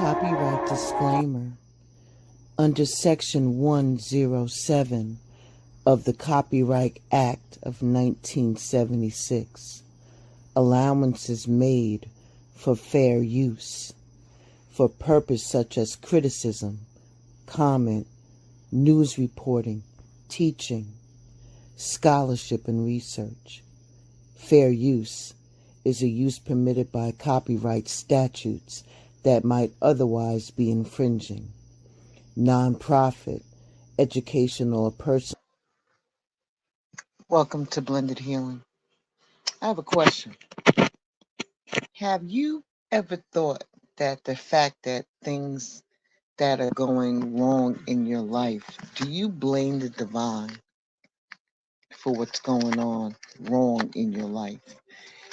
Copyright disclaimer. Under Section 107 of the Copyright Act of 1976, allowances made for fair use for purpose such as criticism, comment, news reporting, teaching, scholarship, and research. Fair use is a use permitted by copyright statutes that might otherwise be infringing. Nonprofit, educational, or personal. Welcome to Blended Healing. I have a question. Have you ever thought that the fact that things that are going wrong in your life, do you blame the divine for what's going on wrong in your life?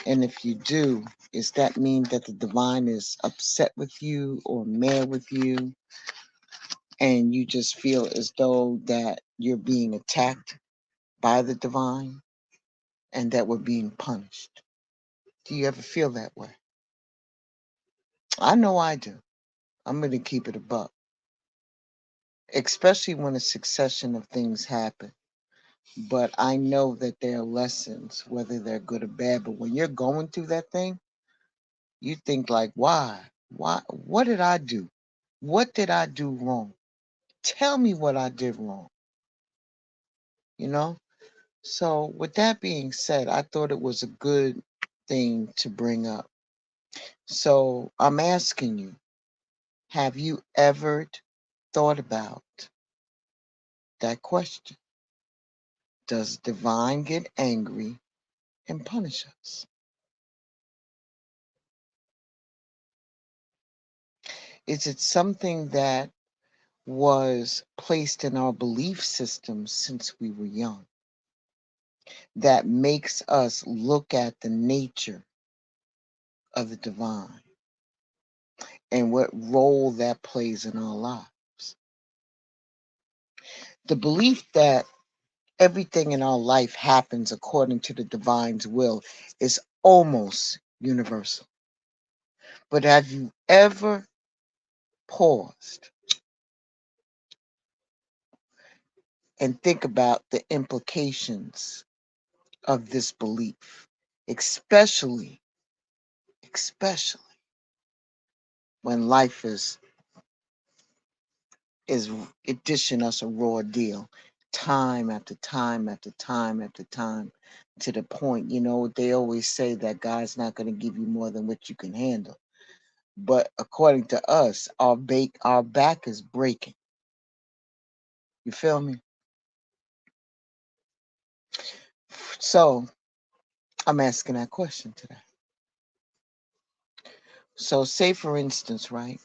And if you do, does that mean that the divine is upset with you or mad with you, and you just feel as though that you're being attacked by the divine and that we're being punished? Do you ever feel that way? I know I do. I'm going to keep it a buck, especially when a succession of things happen. But I know that there are lessons, whether they're good or bad. But when you're going through that thing, you think like, why? Why? What did I do? What did I do wrong? Tell me what I did wrong. You know? So with that being said, I thought it was a good thing to bring up. So I'm asking you, have you ever thought about that question? Does divine get angry and punish us? Is it something that was placed in our belief system since we were young that makes us look at the nature of the divine and what role that plays in our lives? The belief that everything in our life happens according to the divine's will is almost universal. But have you ever paused and think about the implications of this belief, especially when life is dishing us a raw deal, time after time after time after time, to the point, they always say that God's not going to give you more than what you can handle. But according to us, our back is breaking. You feel me? So I'm asking that question today. So say, for instance, right,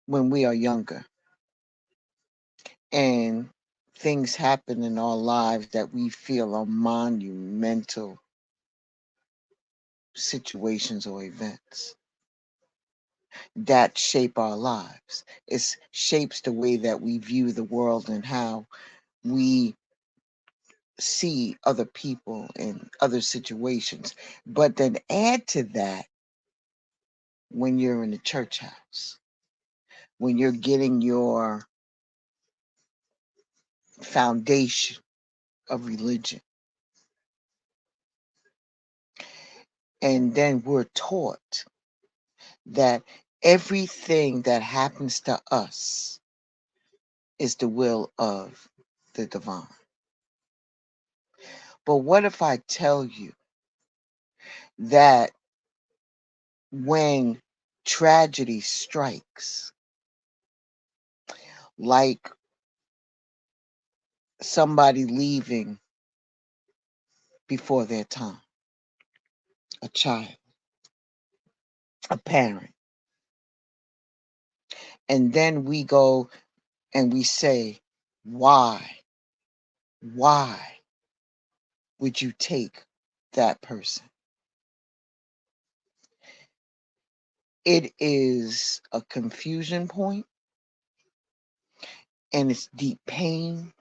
when we are younger and things happen in our lives that we feel are monumental situations or events that shape our lives. It shapes the way that we view the world and how we see other people in other situations. But then add to that when you're in the church house, when you're getting your foundation of religion. And then we're taught that everything that happens to us is the will of the divine. But what if I tell you that when tragedy strikes, like somebody leaving before their time, a child, a parent, and then we go and we say, why would you take that person? It is a confusion point and it's deep pain,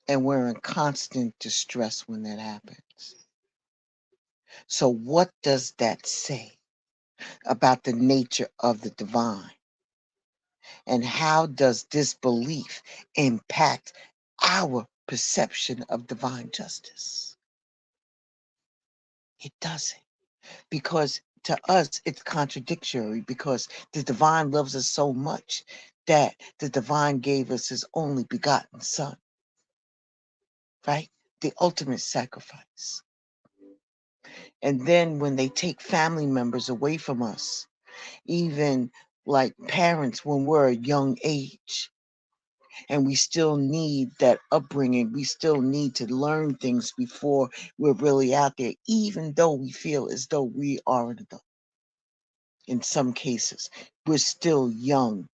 and we're in constant distress when that happens. So what does that say? about the nature of the divine? And how does this belief impact our perception of divine justice? It doesn't. Because to us, it's contradictory because the divine loves us so much that the divine gave us his only begotten son, right? The ultimate sacrifice. And then when they take family members away from us, even like parents when we're a young age, and we still need that upbringing, we still need to learn things before we're really out there, even though we feel as though we are an adult. In some cases, we're still young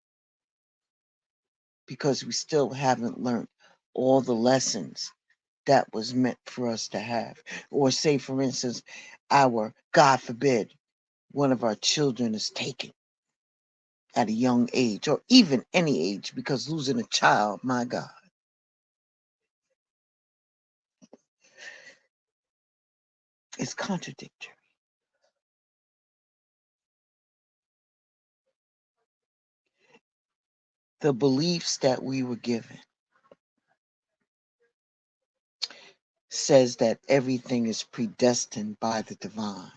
because we still haven't learned all the lessons that was meant for us to have. Or say, for instance, God forbid, one of our children is taken at a young age, or even any age, because losing a child, my God, is contradictory. The beliefs that we were given says that everything is predestined by the divine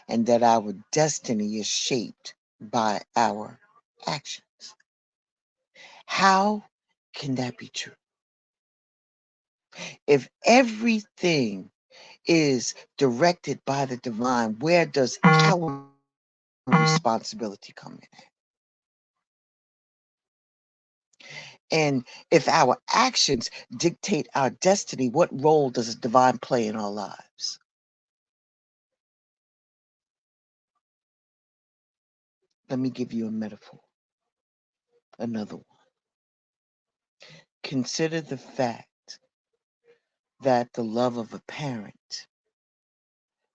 and that our destiny is shaped by our actions. How can that be true? If everything is directed by the divine, where does our responsibility come in? And if our actions dictate our destiny, what role does the divine play in our lives? Let me give you a metaphor, another one. Consider the fact that the love of a parent,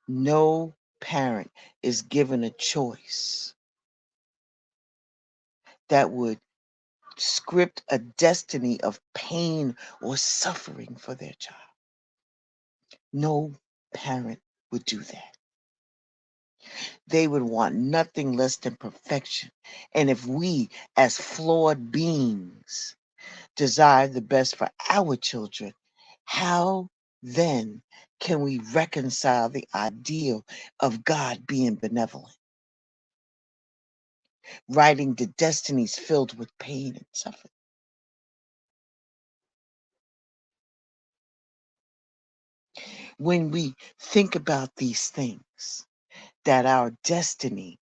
no parent is given a choice that would script a destiny of pain or suffering for their child. No parent would do that. They would want nothing less than perfection. And if we, as flawed beings, desire the best for our children, how then can we reconcile the ideal of God being benevolent, writing the destinies filled with pain and suffering? When we think about these things, that our destiny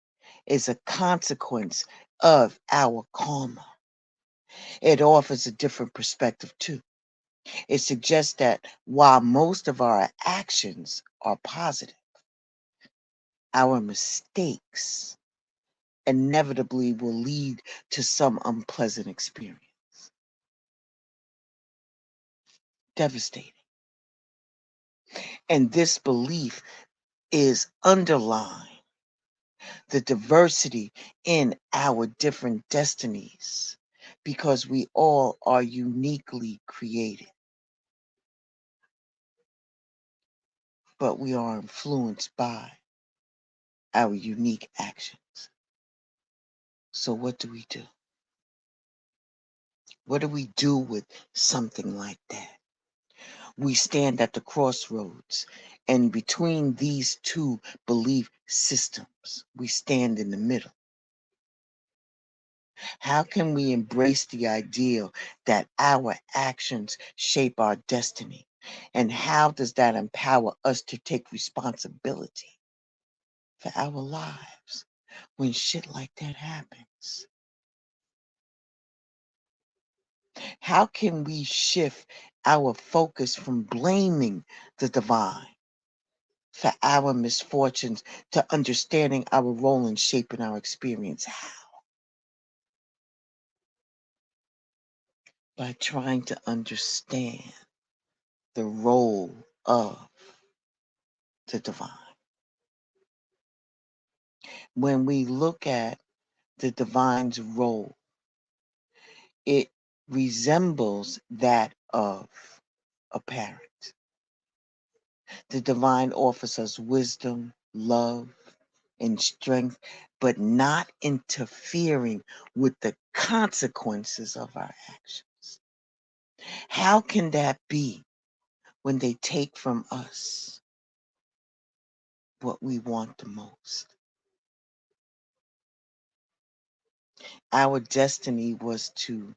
is a consequence of our karma, it offers a different perspective too. It suggests that while most of our actions are positive, our mistakes inevitably will lead to some unpleasant experience. Devastating. And this belief is underlying the diversity in our different destinies because we all are uniquely created, but we are influenced by our unique actions. So, what do we do? What do we do with something like that? We stand at the crossroads, and between these two belief systems, we stand in the middle. How can we embrace the ideal that our actions shape our destiny? And how does that empower us to take responsibility for our lives when shit like that happens? How can we shift our focus from blaming the divine for our misfortunes to understanding our role in shaping our experience? How? By trying to understand the role of the divine. When we look at the divine's role, it resembles that of a parent. The divine offers us wisdom, love, and strength, but not interfering with the consequences of our actions. How can that be when they take from us what we want the most? Our destiny was to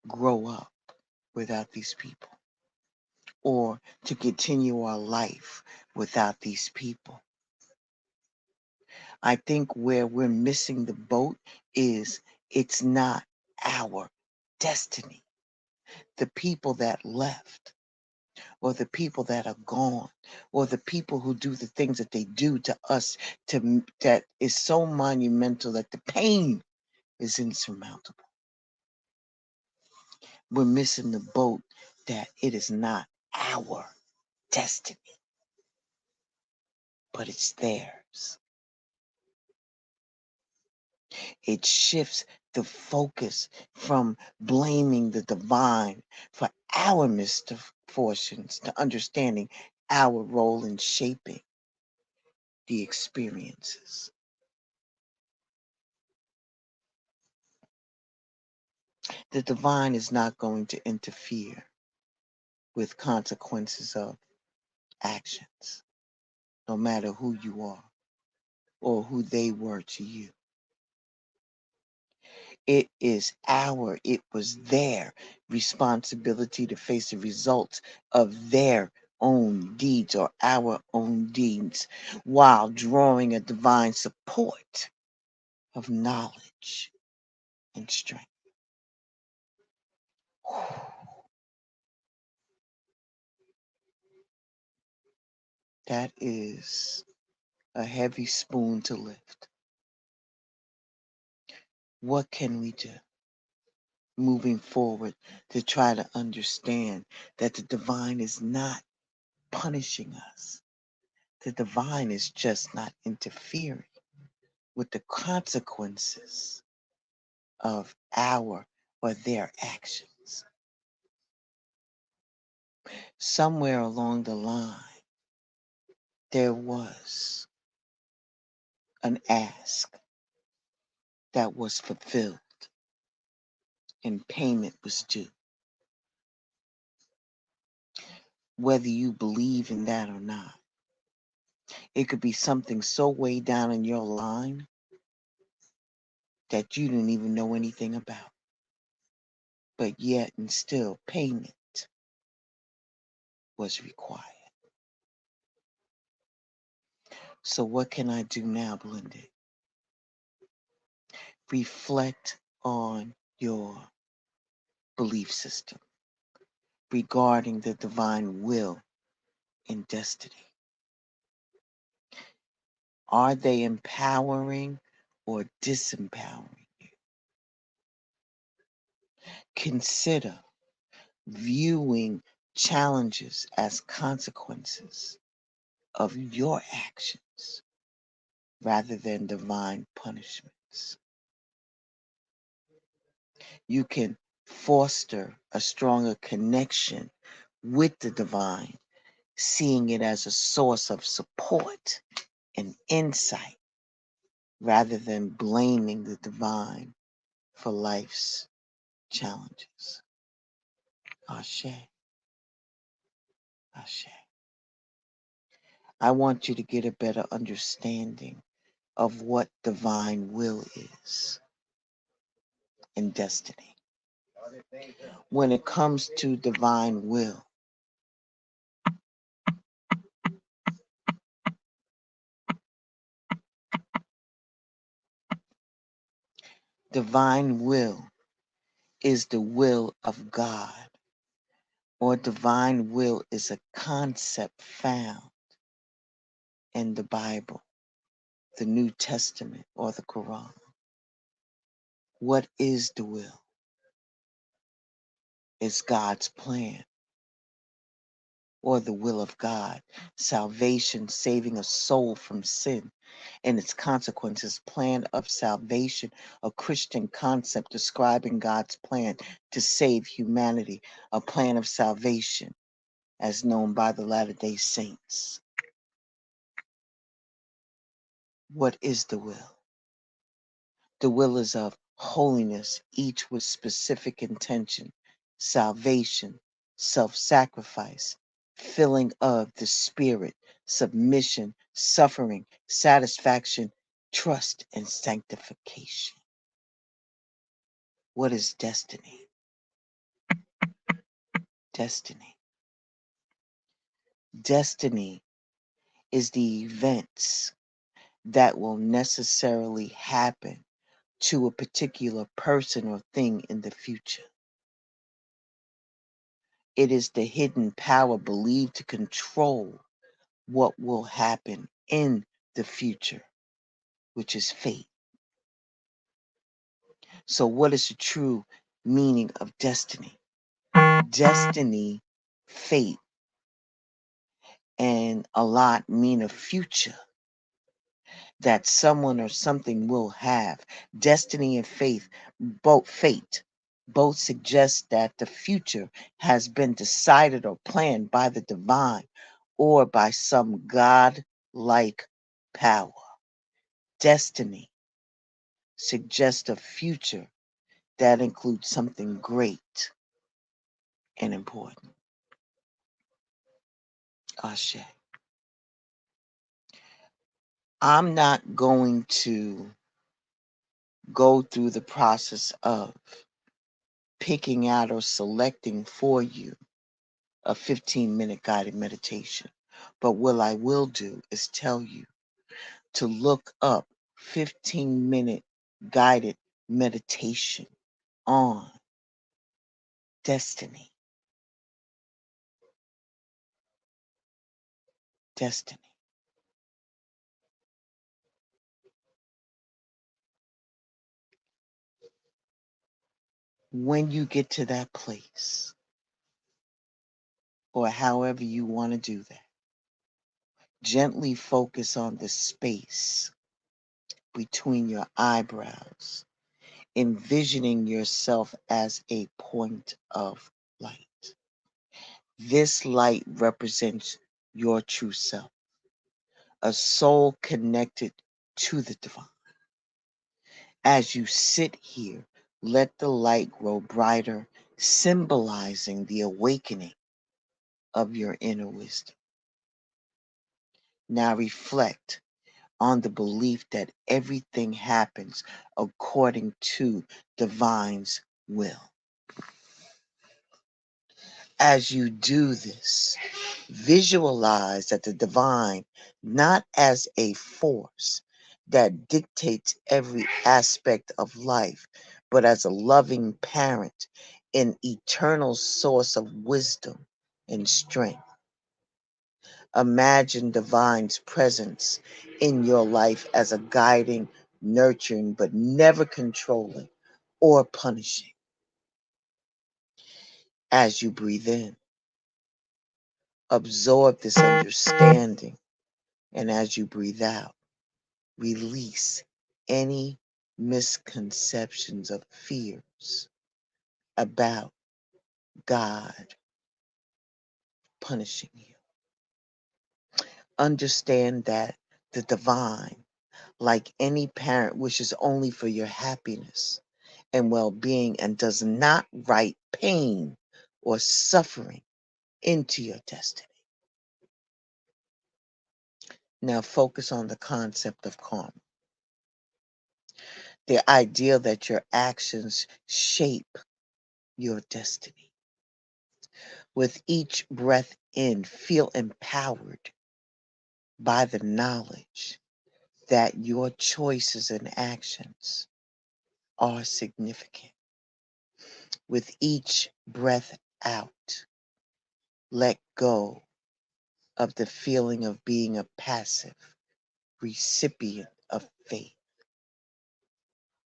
grow up without these people, or to continue our life without these people. I think where we're missing the boat is it's not our destiny. The people that left, or the people that are gone, or the people who do the things that they do to us, that is so monumental that the pain is insurmountable. We're missing the boat that it is not our destiny, but it's theirs. It shifts the focus from blaming the divine for our misfortunes to understanding our role in shaping the experiences. The divine is not going to interfere with consequences of actions, no matter who you are or who they were to you. It was their responsibility to face the results of their own deeds or our own deeds while drawing a divine support of knowledge and strength. That is a heavy spoon to lift. What can we do moving forward to try to understand that the divine is not punishing us? The divine is just not interfering with the consequences of our or their actions. Somewhere along the line, there was an ask that was fulfilled and payment was due. Whether you believe in that or not, it could be something so way down in your line that you didn't even know anything about, but yet and still payment was required. So what can I do now, Blended? Reflect on your belief system regarding the divine will and destiny. Are they empowering or disempowering you? Consider viewing challenges as consequences of your actions rather than divine punishments. You can foster a stronger connection with the divine, seeing it as a source of support and insight rather than blaming the divine for life's challenges. Ashe, Ashe. I want you to get a better understanding of what divine will is and destiny. When it comes to divine will, divine will is the will of God, or divine will is a concept found in the Bible, the New Testament, or the Quran. What is the will? It's God's plan or the will of God. Salvation, saving a soul from sin and its consequences. Plan of salvation, a Christian concept describing God's plan to save humanity. A plan of salvation as known by the Latter-day Saints. What is the will? The will is of holiness, each with specific intention, salvation, self sacrifice, filling of the spirit, submission, suffering, satisfaction, trust, and sanctification. What is destiny? Destiny. Destiny is the events that will necessarily happen to a particular person or thing in the future. It is the hidden power believed to control what will happen in the future, which is fate. So, what is the true meaning of destiny? Destiny, fate, and a lot mean a future that someone or something will have. Destiny and fate, both suggest that the future has been decided or planned by the divine or by some God-like power. Destiny suggests a future that includes something great and important. Ashe. I'm not going to go through the process of picking out or selecting for you a 15-minute guided meditation. But what I will do is tell you to look up 15-minute guided meditation on destiny. Destiny. When you get to that place, or however you want to do that, gently focus on the space between your eyebrows, envisioning yourself as a point of light. This light represents your true self, a soul connected to the divine. As you sit here, let the light grow brighter, symbolizing the awakening of your inner wisdom. Now reflect on the belief that everything happens according to divine's will. As you do this, visualize that the divine, not as a force that dictates every aspect of life, but as a loving parent, an eternal source of wisdom and strength. Imagine divine's presence in your life as a guiding, nurturing, but never controlling or punishing. As you breathe in, absorb this understanding, and as you breathe out, release any misconceptions of fears about God punishing you. Understand that the divine, like any parent, wishes only for your happiness and well being and does not write pain or suffering into your destiny. Now focus on the concept of karma, the idea that your actions shape your destiny. With each breath in, feel empowered by the knowledge that your choices and actions are significant. With each breath out, let go of the feeling of being a passive recipient of fate.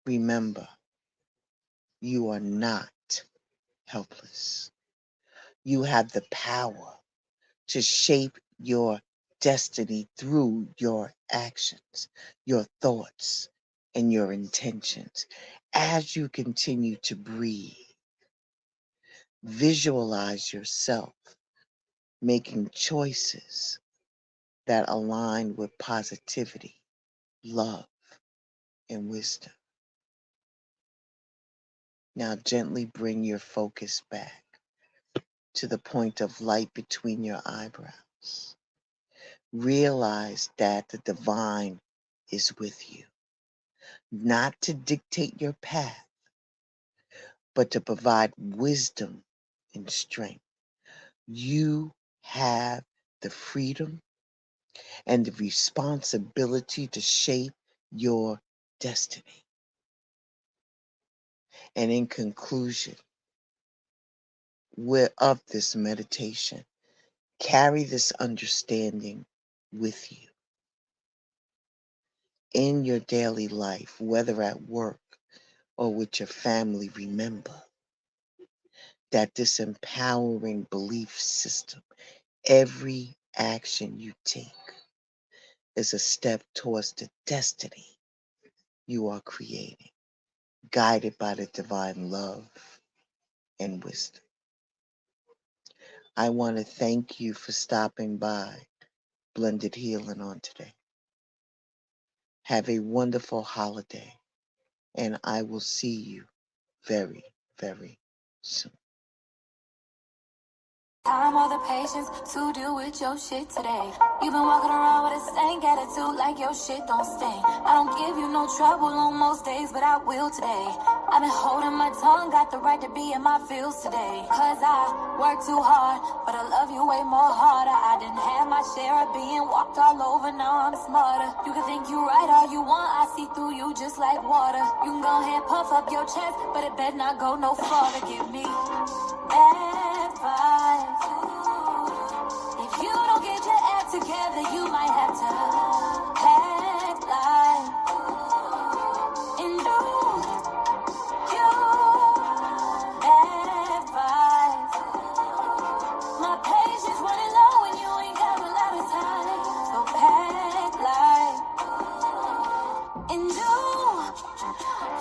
Remember, you are not helpless. You have the power to shape your destiny through your actions, your thoughts, and your intentions. As you continue to breathe, visualize yourself making choices that align with positivity love, and wisdom. Now gently bring your focus back to the point of light between your eyebrows. Realize that the divine is with you, not to dictate your path, but to provide wisdom and strength. You have the freedom and the responsibility to shape your destiny. And in conclusion, of this meditation, carry this understanding with you in your daily life, whether at work or with your family. Remember that this empowering belief system, every action you take is a step towards the destiny you are creating, guided by the divine love and wisdom. I want to thank you for stopping by Blended Healing on today. Have a wonderful holiday, and I will see you very, very soon. Time or the patience to deal with your shit today. You've been walking around with a stank attitude like your shit don't stink. I don't give you no trouble on most days, but I will today. I've been holding my tongue, got the right to be in my feels today. Cause I work too hard, but I love you way more harder. I didn't have my share of being walked all over, now I'm smarter. You can think you right all you want, I see through you just like water. You can go ahead, puff up your chest, but it better not go no farther. Give me advice. If you don't get your act together, you might have to act like and do you advice. My patience running low and you ain't got a lot of time, so act like and do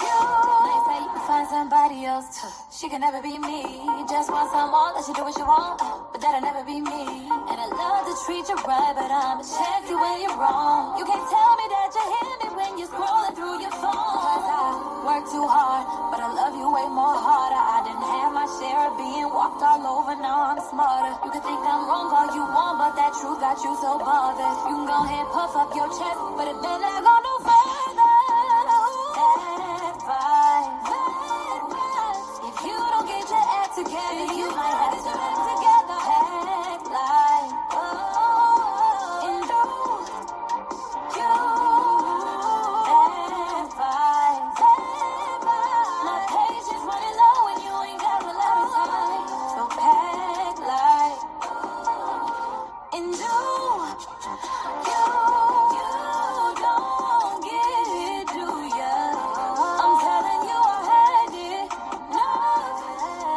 you. They say you can find somebody else too. She can never be me. Just want someone that she do what she want, but that'll never be me. And I love to treat you right, but I'ma check you when you're wrong. You can't tell me that you hear me when you're scrolling through your phone. Cause I work too hard, but I love you way more harder. I didn't have my share of being walked all over, now I'm smarter. You can think I'm wrong all you want, but that truth got you so bothered. You can go ahead, puff up your chest, but it better not go no further. If you don't get your act together, you might have to act together. Act like and do you advice. My patience running low and you ain't got a lot of time, so act like and do you don't get it, do ya? I'm telling you I had it. No,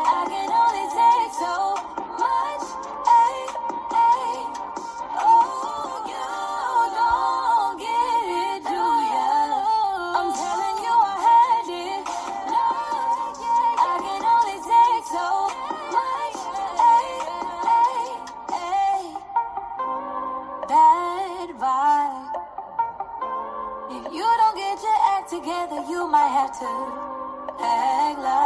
I can only take so much. Oh, you don't get it, do ya? I'm telling you I had it. No, I can only take so much. Bad vibe. If you don't get your act together, you might have to act like